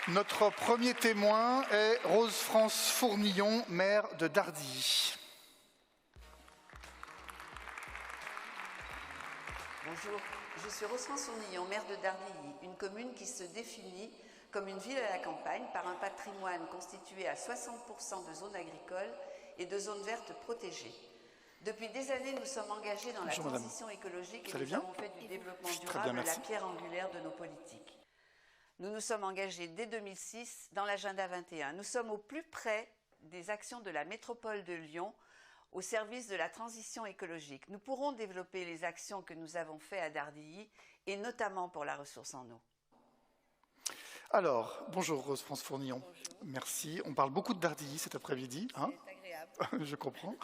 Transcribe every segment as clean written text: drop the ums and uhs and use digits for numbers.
Notre premier témoin est Rose-France Fournillon, maire de Dardilly. Bonjour, je suis Rose-France Fournillon, maire de Dardilly, une commune qui se définit comme une ville à la campagne par un patrimoine constitué à 60% de zones agricoles et de zones vertes protégées. Depuis des années, nous sommes engagés dans la transition écologique et nous avons fait du développement durable la pierre angulaire de nos politiques. Nous nous sommes engagés dès 2006 dans l'agenda 21. Nous sommes au plus près des actions de la métropole de Lyon au service de la transition écologique. Nous pourrons développer les actions que nous avons faites à Dardilly et notamment pour la ressource en eau. Alors, bonjour Rose-France Fournillon. Bonjour. Merci. On parle beaucoup de Dardilly cet après-midi. Hein, c'est agréable. Je comprends.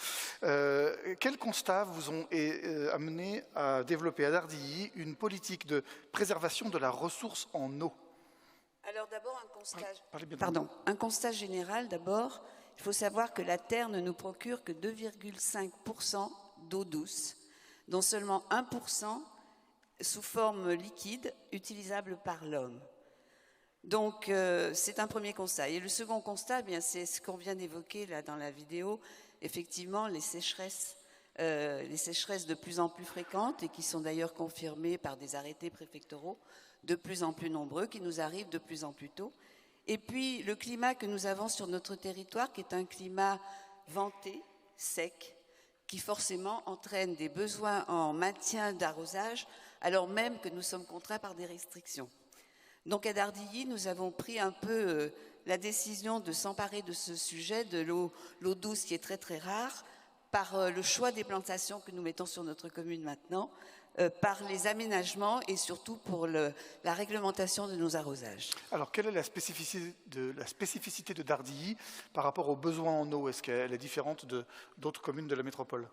Quels constats vous ont amené à développer à Dardilly une politique de préservation de la ressource en eau? Alors d'abord, un constat général d'abord. Il faut savoir que la Terre ne nous procure que 2,5% d'eau douce, dont seulement 1% sous forme liquide, utilisable par l'homme. Donc c'est un premier constat. Et le second constat, c'est ce qu'on vient d'évoquer là dans la vidéo, effectivement les sécheresses de plus en plus fréquentes et qui sont d'ailleurs confirmées par des arrêtés préfectoraux de plus en plus nombreux, qui nous arrivent de plus en plus tôt. Et puis le climat que nous avons sur notre territoire, qui est un climat venté, sec, qui forcément entraîne des besoins en maintien d'arrosage, alors même que nous sommes contraints par des restrictions. Donc à Dardilly, nous avons pris un peu la décision de s'emparer de ce sujet, de l'eau douce qui est très très rare, par le choix des plantations que nous mettons sur notre commune maintenant, par les aménagements et surtout pour la réglementation de nos arrosages. Alors, quelle est la spécificité de Dardilly par rapport aux besoins en eau? Est-ce qu'elle est différente d'autres communes de la métropole?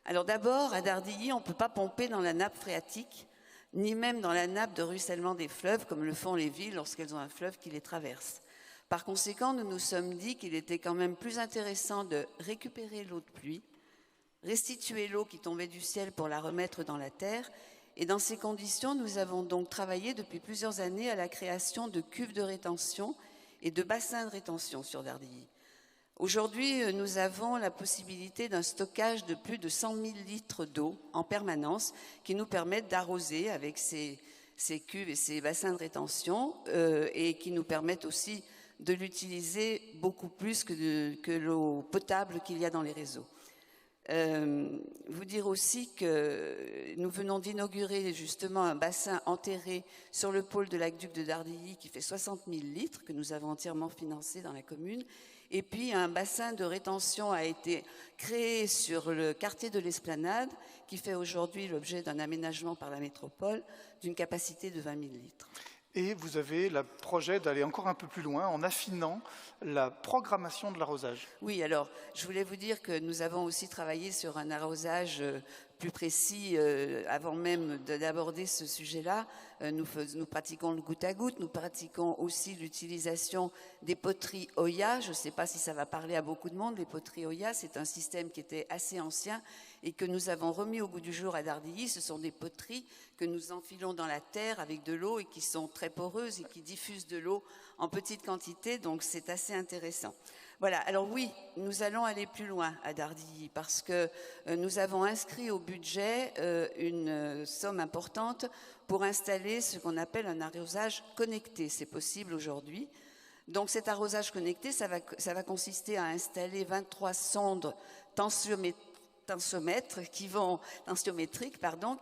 Alors d'abord, à Dardilly, on ne peut pas pomper dans la nappe phréatique, ni même dans la nappe de ruissellement des fleuves, comme le font les villes lorsqu'elles ont un fleuve qui les traverse. Par conséquent, nous nous sommes dit qu'il était quand même plus intéressant de récupérer l'eau de pluie, restituer l'eau qui tombait du ciel pour la remettre dans la terre. Et dans ces conditions, nous avons donc travaillé depuis plusieurs années à la création de cuves de rétention et de bassins de rétention sur Dardilly. Aujourd'hui, nous avons la possibilité d'un stockage de plus de 100 000 litres d'eau en permanence qui nous permettent d'arroser avec ces cuves et ces bassins de rétention et qui nous permettent aussi de l'utiliser beaucoup plus que l'eau potable qu'il y a dans les réseaux. Vous dire aussi que nous venons d'inaugurer justement un bassin enterré sur le pôle de l'aqueduc de Dardilly qui fait 60 000 litres que nous avons entièrement financé dans la commune. Et puis un bassin de rétention a été créé sur le quartier de l'Esplanade qui fait aujourd'hui l'objet d'un aménagement par la métropole d'une capacité de 20 000 litres. Et vous avez le projet d'aller encore un peu plus loin en affinant la programmation de l'arrosage. Oui, alors je voulais vous dire que nous avons aussi travaillé sur un arrosage plus précis avant même d'aborder ce sujet-là. Nous pratiquons le goutte à goutte, nous pratiquons aussi l'utilisation des poteries Oya. Je ne sais pas si ça va parler à beaucoup de monde. Les poteries Oya, c'est un système qui était assez ancien et que nous avons remis au goût du jour à Dardilly. Ce sont des poteries que nous enfilons dans la terre avec de l'eau et qui sont très poreuses et qui diffusent de l'eau en petite quantité, donc c'est assez intéressant. Voilà, alors oui, nous allons aller plus loin à Dardilly parce que nous avons inscrit au budget une somme importante pour installer ce qu'on appelle un arrosage connecté. C'est possible aujourd'hui. Donc cet arrosage connecté, ça va consister à installer 23 sondes tensiométriques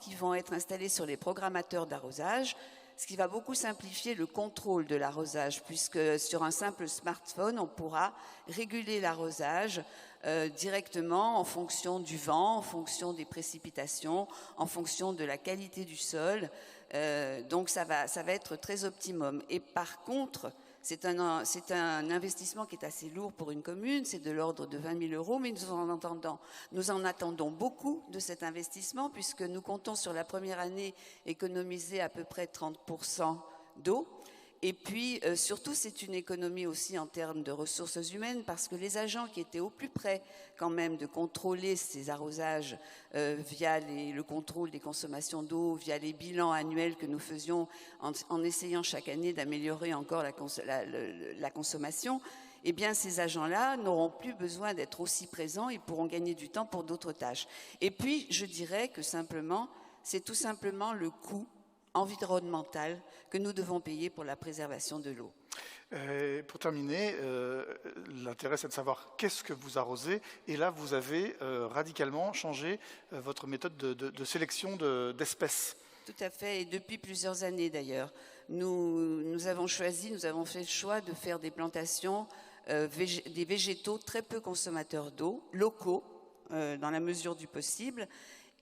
qui vont être installées sur les programmateurs d'arrosage, ce qui va beaucoup simplifier le contrôle de l'arrosage, puisque sur un simple smartphone, on pourra réguler l'arrosage directement en fonction du vent, en fonction des précipitations, en fonction de la qualité du sol. Donc ça va être très optimum. Et par contre, c'est un investissement qui est assez lourd pour une commune, c'est de l'ordre de 20 000 €, mais nous en attendons beaucoup de cet investissement puisque nous comptons sur la première année économiser à peu près 30% d'eau Et puis, surtout, c'est une économie aussi en termes de ressources humaines, parce que les agents qui étaient au plus près quand même de contrôler ces arrosages via le contrôle des consommations d'eau, via les bilans annuels que nous faisions en essayant chaque année d'améliorer encore la consommation, eh bien, ces agents-là n'auront plus besoin d'être aussi présents, ils pourront gagner du temps pour d'autres tâches. Et puis, je dirais que c'est tout simplement le coût environnemental que nous devons payer pour la préservation de l'eau. Pour terminer, l'intérêt c'est de savoir qu'est-ce que vous arrosez, et là vous avez radicalement changé votre méthode de sélection d'espèces. Tout à fait, et depuis plusieurs années d'ailleurs. Nous avons fait le choix de faire des plantations, des végétaux très peu consommateurs d'eau, locaux, dans la mesure du possible,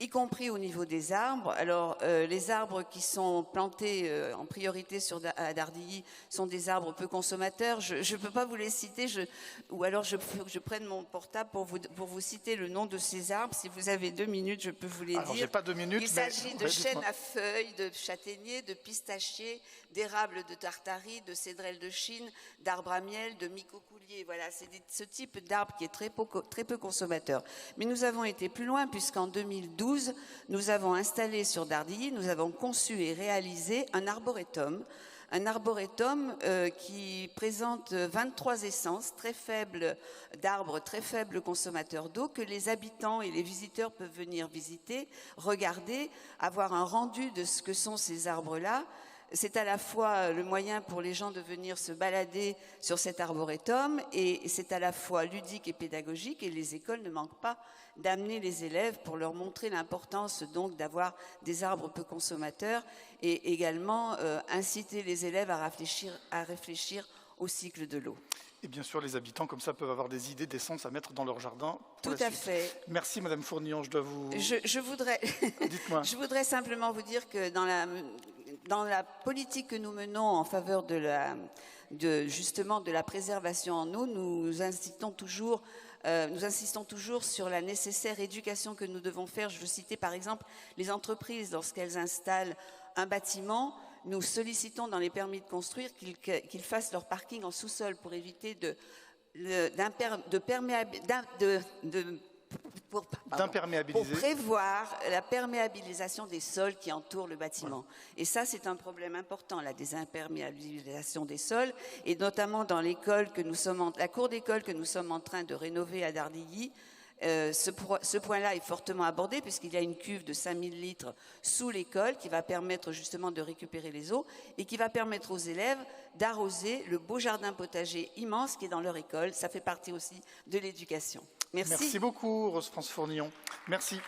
y compris au niveau des arbres. Alors, les arbres qui sont plantés en priorité à Dardilly sont des arbres peu consommateurs. Je ne peux pas vous les citer, ou alors je prenne mon portable pour vous citer le nom de ces arbres. Si vous avez 2 minutes, je peux vous les dire. J'ai pas 2 minutes, Il s'agit de chênes à feuilles, de châtaigniers, de pistachiers, d'érables de Tartarie, de cédrelles de Chine, d'arbres à miel, de micocouliers. Voilà, c'est ce type d'arbre qui est très peu consommateur. Mais nous avons été plus loin, puisqu'en 2012, nous avons installé sur Dardilly, nous avons conçu et réalisé un arboretum qui présente 23 essences très faibles d'arbres, très faibles consommateurs d'eau, que les habitants et les visiteurs peuvent venir visiter, regarder, avoir un rendu de ce que sont ces arbres-là. C'est à la fois le moyen pour les gens de venir se balader sur cet arboretum, et c'est à la fois ludique et pédagogique, et les écoles ne manquent pas d'amener les élèves pour leur montrer l'importance donc d'avoir des arbres peu consommateurs, et également inciter les élèves à réfléchir au cycle de l'eau. Et bien sûr, les habitants, comme ça, peuvent avoir des idées d'essences à mettre dans leur jardin. Tout à fait. Merci, Madame Fournillon. Je dois vous... Dites-moi. Je voudrais simplement vous dire que dans la politique que nous menons en faveur justement de la préservation en eau, nous insistons toujours sur la nécessaire éducation que nous devons faire. Je veux citer par exemple les entreprises, lorsqu'elles installent un bâtiment. Nous sollicitons dans les permis de construire qu'ils fassent leur parking en sous-sol pour éviter pour prévoir la perméabilisation des sols qui entourent le bâtiment. Et ça, c'est un problème important, la désimperméabilisation des sols, et notamment dans la cour d'école que nous sommes en train de rénover à Dardilly. Ce point-là est fortement abordé, puisqu'il y a une cuve de 5000 litres sous l'école qui va permettre justement de récupérer les eaux et qui va permettre aux élèves d'arroser le beau jardin potager immense qui est dans leur école. Ça fait partie aussi de l'éducation. Merci. Merci beaucoup, Rose France Fournillon. Merci.